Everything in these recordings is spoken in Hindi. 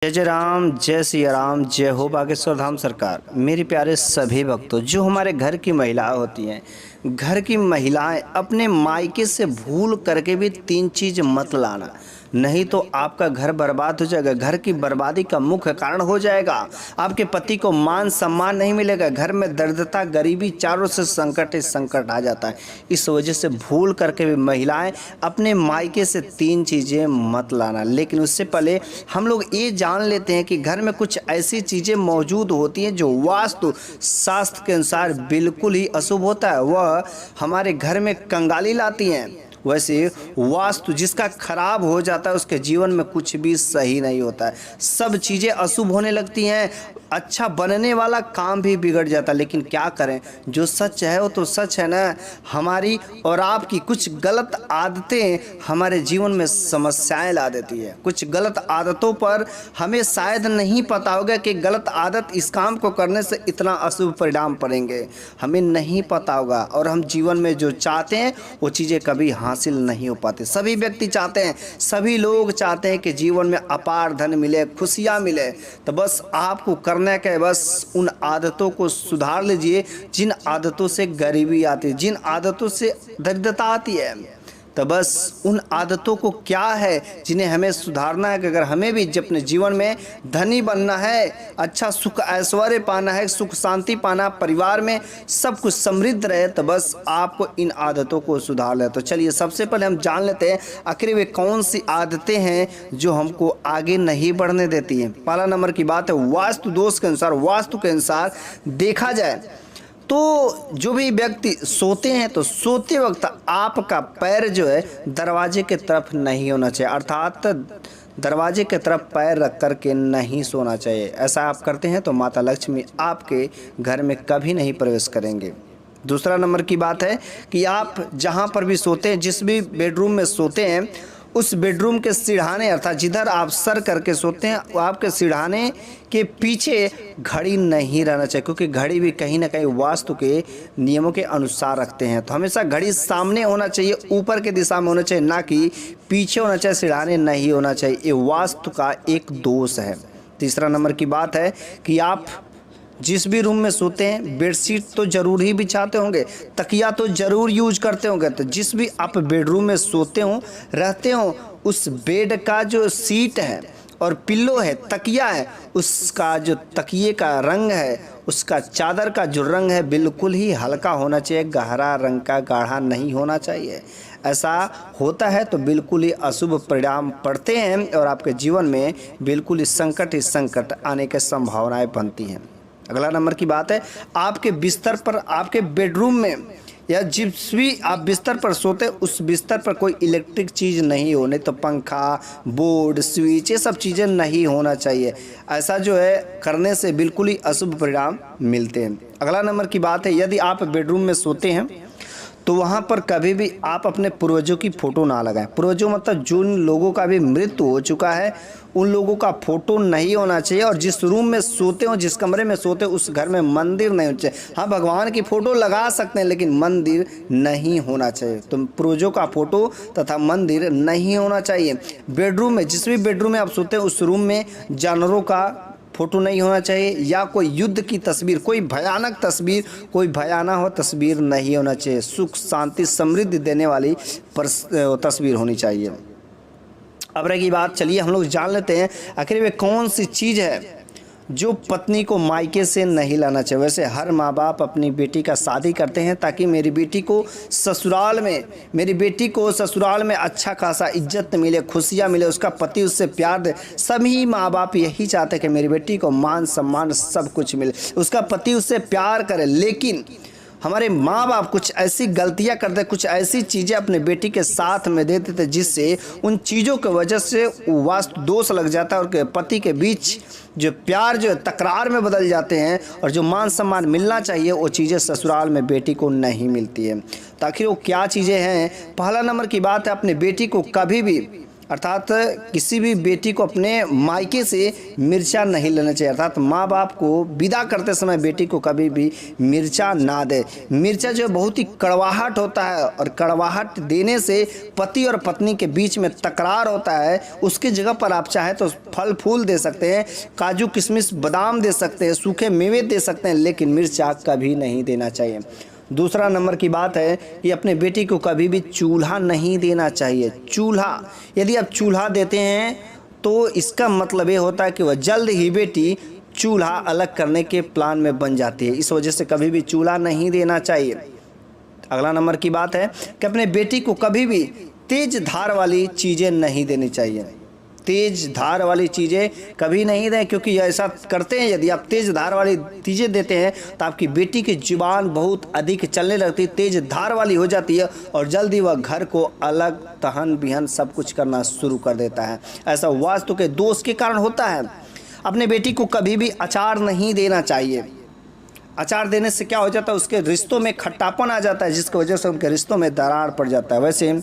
जय जय राम, जय सिया राम, जय हो बागेश्वर धाम सरकार। मेरे प्यारे सभी भक्तों, जो हमारे घर की महिलाएं होती हैं, घर की महिलाएं अपने मायके से भूल करके भी तीन चीज़ मत लाना, नहीं तो आपका घर बर्बाद हो जाएगा। घर की बर्बादी का मुख्य कारण हो जाएगा। आपके पति को मान सम्मान नहीं मिलेगा, घर में दरिद्रता गरीबी चारों से संकट ही संकट आ जाता है। इस वजह से भूल करके भी महिलाएं अपने मायके से तीन चीज़ें मत लाना। लेकिन उससे पहले हम लोग ये जान लेते हैं कि घर में कुछ ऐसी चीज़ें मौजूद होती हैं जो वास्तु शास्त्र के अनुसार बिल्कुल ही अशुभ होता है, वह हमारे घर में कंगाली लाती हैं। वैसे वास्तु जिसका खराब हो जाता है उसके जीवन में कुछ भी सही नहीं होता है, सब चीज़ें अशुभ होने लगती हैं, अच्छा बनने वाला काम भी बिगड़ जाता है। लेकिन क्या करें, जो सच है वो तो सच है ना। हमारी और आपकी कुछ गलत आदतें हमारे जीवन में समस्याएं ला देती है। कुछ गलत आदतों पर हमें शायद नहीं पता होगा कि गलत आदत इस काम को करने से इतना अशुभ परिणाम पड़ेंगे, हमें नहीं पता होगा। और हम जीवन में जो चाहते हैं वो चीज़ें कभी हासिल नहीं हो पाते। सभी व्यक्ति चाहते हैं, सभी लोग चाहते हैं कि जीवन में अपार धन मिले, खुशियाँ मिले। तो बस आपको करना है कि बस उन आदतों को सुधार लीजिए जिन आदतों से गरीबी आती है, जिन आदतों से दरिद्रता आती है। तो बस उन आदतों को क्या है जिन्हें हमें सुधारना है कि अगर हमें भी अपने जीवन में धनी बनना है, अच्छा सुख ऐश्वर्य पाना है, सुख शांति पाना, परिवार में सब कुछ समृद्ध रहे, तो बस आपको इन आदतों को सुधार ले। तो चलिए सबसे पहले हम जान लेते हैं आखिर वे कौन सी आदतें हैं जो हमको आगे नहीं बढ़ने देती हैं। पहला नंबर की बात है वास्तु दोष के अनुसार, वास्तु के अनुसार देखा जाए तो जो भी व्यक्ति सोते हैं तो सोते वक्त आपका पैर जो है दरवाजे के तरफ नहीं होना चाहिए, अर्थात दरवाजे के तरफ पैर रख कर के नहीं सोना चाहिए। ऐसा आप करते हैं तो माता लक्ष्मी आपके घर में कभी नहीं प्रवेश करेंगे। दूसरा नंबर की बात है कि आप जहां पर भी सोते हैं, जिस भी बेडरूम में सोते हैं, उस बेडरूम के सिरहाने अर्थात जिधर आप सर करके सोते हैं वो आपके सिरहाने के पीछे घड़ी नहीं रहना चाहिए, क्योंकि घड़ी भी कहीं ना कहीं वास्तु के नियमों के अनुसार रखते हैं। तो हमेशा घड़ी सामने होना चाहिए, ऊपर के दिशा में होना चाहिए, ना कि पीछे होना चाहिए, सिरहाने नहीं होना चाहिए। ये वास्तु का एक दोष है। तीसरा नंबर की बात है कि आप जिस भी रूम में सोते हैं बेडशीट तो ज़रूर ही बिछाते होंगे, तकिया तो ज़रूर यूज करते होंगे। तो जिस भी आप बेडरूम में सोते हो रहते हो, उस बेड का जो सीट है और पिल्लो है, तकिया है, उसका जो तकिए का रंग है, उसका चादर का जो रंग है बिल्कुल ही हल्का होना चाहिए, गहरा रंग का, गाढ़ा नहीं होना चाहिए। ऐसा होता है तो बिल्कुल ही अशुभ परिणाम पड़ते हैं और आपके जीवन में बिल्कुल ही संकट आने की संभावनाएं बनती हैं। अगला नंबर की बात है आपके बिस्तर पर, आपके बेडरूम में या जिस भी आप बिस्तर पर सोते उस बिस्तर पर कोई इलेक्ट्रिक चीज़ नहीं हो, नहीं तो पंखा, बोर्ड, स्विच, ये सब चीज़ें नहीं होना चाहिए। ऐसा जो है करने से बिल्कुल ही अशुभ परिणाम मिलते हैं। अगला नंबर की बात है यदि आप बेडरूम में सोते हैं तो वहाँ पर कभी भी आप अपने पूर्वजों की फ़ोटो ना लगाएं। पूर्वजों मतलब जिन लोगों का भी मृत्यु हो चुका है उन लोगों का फ़ोटो नहीं होना चाहिए। और जिस रूम में सोते हो, जिस कमरे में सोते हो, उस घर में मंदिर नहीं होना चाहिए। हाँ, भगवान की फ़ोटो लगा सकते हैं लेकिन मंदिर नहीं होना चाहिए। तो पूर्वजों का फ़ोटो तथा मंदिर नहीं होना चाहिए। बेडरूम में, जिस भी बेडरूम में आप सोते हैं उस रूम में जानवरों का फ़ोटो नहीं होना चाहिए, या कोई युद्ध की तस्वीर, कोई भयानक तस्वीर, कोई भयानक तस्वीर नहीं होना चाहिए। सुख शांति समृद्धि देने वाली तस्वीर होनी चाहिए। अब रही बात, चलिए हम लोग जान लेते हैं आखिर में कौन सी चीज़ है जो पत्नी को मायके से नहीं लाना चाहिए। वैसे हर माँ बाप अपनी बेटी का शादी करते हैं ताकि मेरी बेटी को ससुराल में अच्छा खासा इज्जत मिले, खुशियाँ मिले, उसका पति उससे प्यार दे। सभी माँ बाप यही चाहते हैं कि मेरी बेटी को मान सम्मान सब कुछ मिले, उसका पति उससे प्यार करे। लेकिन हमारे माँ बाप कुछ ऐसी गलतियाँ करते, कुछ ऐसी चीज़ें अपने बेटी के साथ में दे देते जिससे उन चीज़ों की वजह से वास्तु दोष लग जाता है और पति के बीच जो प्यार जो तकरार में बदल जाते हैं और जो मान सम्मान मिलना चाहिए वो चीज़ें ससुराल में बेटी को नहीं मिलती है। तो आखिर वो क्या चीज़ें हैं? पहला नंबर की बात है अपने बेटी को कभी भी अर्थात किसी भी बेटी को अपने मायके से मिर्चा नहीं लेना चाहिए। अर्थात माँ बाप को विदा करते समय बेटी को कभी भी मिर्चा ना दे। मिर्चा जो बहुत ही कड़वाहट होता है और कड़वाहट देने से पति और पत्नी के बीच में तकरार होता है। उसकी जगह पर आप चाहे तो फल फूल दे सकते हैं, काजू किशमिश बादाम दे सकते हैं, सूखे मेवे दे सकते हैं, लेकिन मिर्चा कभी नहीं देना चाहिए। दूसरा नंबर की बात है कि अपने बेटी को कभी भी चूल्हा नहीं देना चाहिए। चूल्हा, यदि आप चूल्हा देते हैं तो इसका मतलब ये होता है कि वह जल्द ही बेटी चूल्हा अलग करने के प्लान में बन जाती है। इस वजह से कभी भी चूल्हा नहीं देना चाहिए। अगला नंबर की बात है कि अपने बेटी को कभी भी तेज धार वाली चीज़ें नहीं देनी चाहिए। तेज धार वाली चीज़ें कभी नहीं दें, क्योंकि ऐसा करते हैं यदि आप तेज धार वाली चीज़ें देते हैं तो आपकी बेटी की जुबान बहुत अधिक चलने लगती है, तेज धार वाली हो जाती है और जल्दी वह घर को अलग तहन बिहन सब कुछ करना शुरू कर देता है। ऐसा वास्तु के दोष के कारण होता है। अपने बेटी को कभी भी अचार नहीं देना चाहिए। अचार देने से क्या हो जाता है, उसके रिश्तों में खट्टापन आ जाता है, जिसकी वजह से उनके रिश्तों में दरार पड़ जाता है। वैसे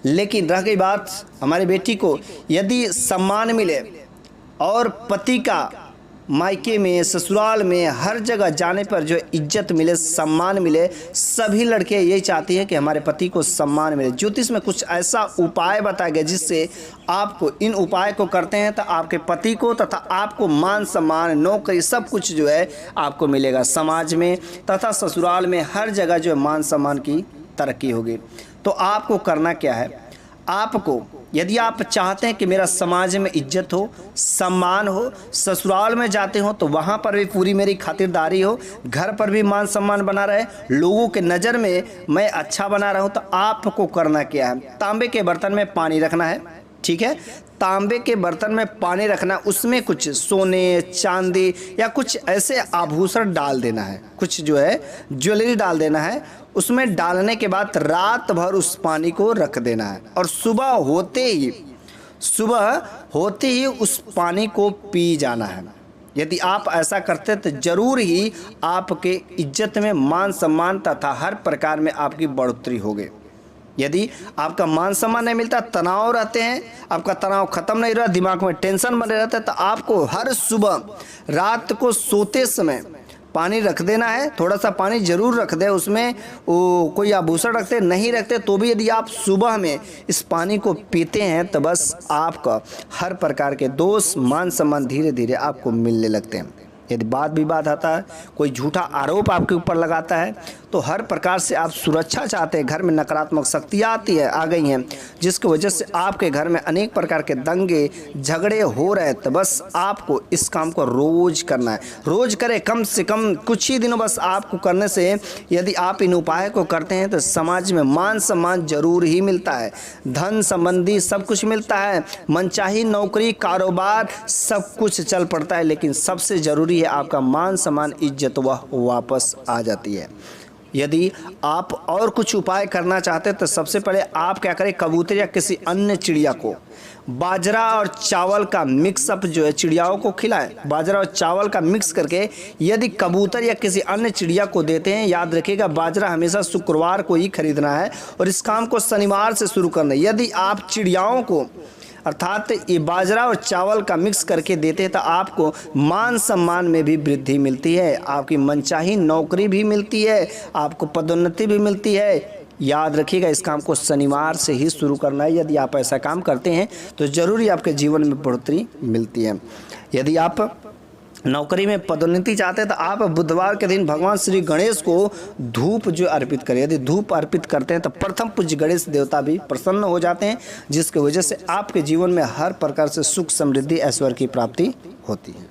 लेकिन रह गई बात, हमारी बेटी को यदि सम्मान मिले और पति का मायके में, ससुराल में, हर जगह जाने पर जो इज्जत मिले, सम्मान मिले, सभी लड़के यही चाहती हैं कि हमारे पति को सम्मान मिले। ज्योतिष में कुछ ऐसा उपाय बताया गया जिससे आपको इन उपाय को करते हैं तो आपके पति को तथा आपको मान सम्मान, नौकरी, सब कुछ जो है आपको मिलेगा। समाज में तथा ससुराल में हर जगह जो है मान सम्मान की तरक्की होगी। तो आपको करना क्या है, आपको यदि आप चाहते हैं कि मेरा समाज में इज्जत हो, सम्मान हो, ससुराल में जाते हो तो वहाँ पर भी पूरी मेरी खातिरदारी हो, घर पर भी मान सम्मान बना रहे, लोगों के नज़र में मैं अच्छा बना रहा हूँ, तो आपको करना क्या है, तांबे के बर्तन में पानी रखना है। ठीक है, तांबे के बर्तन में पानी रखना, उसमें कुछ सोने, चांदी या कुछ ऐसे आभूषण डाल देना है, कुछ जो है ज्वेलरी डाल देना है। उसमें डालने के बाद रात भर उस पानी को रख देना है और सुबह होते ही उस पानी को पी जाना है। यदि आप ऐसा करते तो जरूर ही आपके इज्जत में, मान सम्मान तथा हर प्रकार में आपकी बढ़ोतरी होगी। यदि आपका मान सम्मान नहीं मिलता, तनाव रहते हैं, आपका तनाव खत्म नहीं रहा, दिमाग में टेंशन बने रहता है, तो आपको हर सुबह रात को सोते समय पानी रख देना है। थोड़ा सा पानी जरूर रख दे, उसमें कोई आभूषण रखते नहीं रखते तो भी यदि आप सुबह में इस पानी को पीते हैं तो बस आपका हर प्रकार के दोष, मान सम्मान धीरे धीरे आपको मिलने लगते हैं। यदि बात विवाद आता है, कोई झूठा आरोप आपके ऊपर लगाता है, तो हर प्रकार से आप सुरक्षा चाहते हैं, घर में नकारात्मक शक्तियाँ आ गई हैं, जिसकी वजह से आपके घर में अनेक प्रकार के दंगे झगड़े हो रहे हैं, तो बस आपको इस काम को रोज़ करना है। रोज़ करें, कम से कम कुछ ही दिनों बस आपको करने से यदि आप इन उपाय को करते हैं तो समाज में मान सम्मान जरूर ही मिलता है, धन संबंधी सब कुछ मिलता है, मनचाही नौकरी, कारोबार सब कुछ चल पड़ता है, लेकिन सबसे ज़रूरी है आपका मान सम्मान, इज्जत वह वापस आ जाती है। यदि आप और कुछ उपाय करना चाहते हैं तो सबसे पहले आप क्या करें, कबूतर या किसी अन्य चिड़िया को बाजरा और चावल का मिक्सअप जो है चिड़ियाओं को खिलाएं। बाजरा और चावल का मिक्स करके यदि कबूतर या किसी अन्य चिड़िया को देते हैं, याद रखिएगा बाजरा हमेशा शुक्रवार को ही खरीदना है और इस काम को शनिवार से शुरू करना है। यदि आप चिड़ियाओं को अर्थात ये बाजरा और चावल का मिक्स करके देते हैं तो आपको मान सम्मान में भी वृद्धि मिलती है, आपकी मनचाही नौकरी भी मिलती है, आपको पदोन्नति भी मिलती है। याद रखिएगा इस काम को शनिवार से ही शुरू करना है। यदि आप ऐसा काम करते हैं तो ज़रूर ही आपके जीवन में बढ़ोतरी मिलती है। यदि आप नौकरी में पदोन्नति चाहते हैं तो आप बुधवार के दिन भगवान श्री गणेश को धूप जो अर्पित करें। यदि धूप अर्पित करते हैं तो प्रथम पूज्य गणेश देवता भी प्रसन्न हो जाते हैं, जिसकी वजह से आपके जीवन में हर प्रकार से सुख, समृद्धि, ऐश्वर्य की प्राप्ति होती है।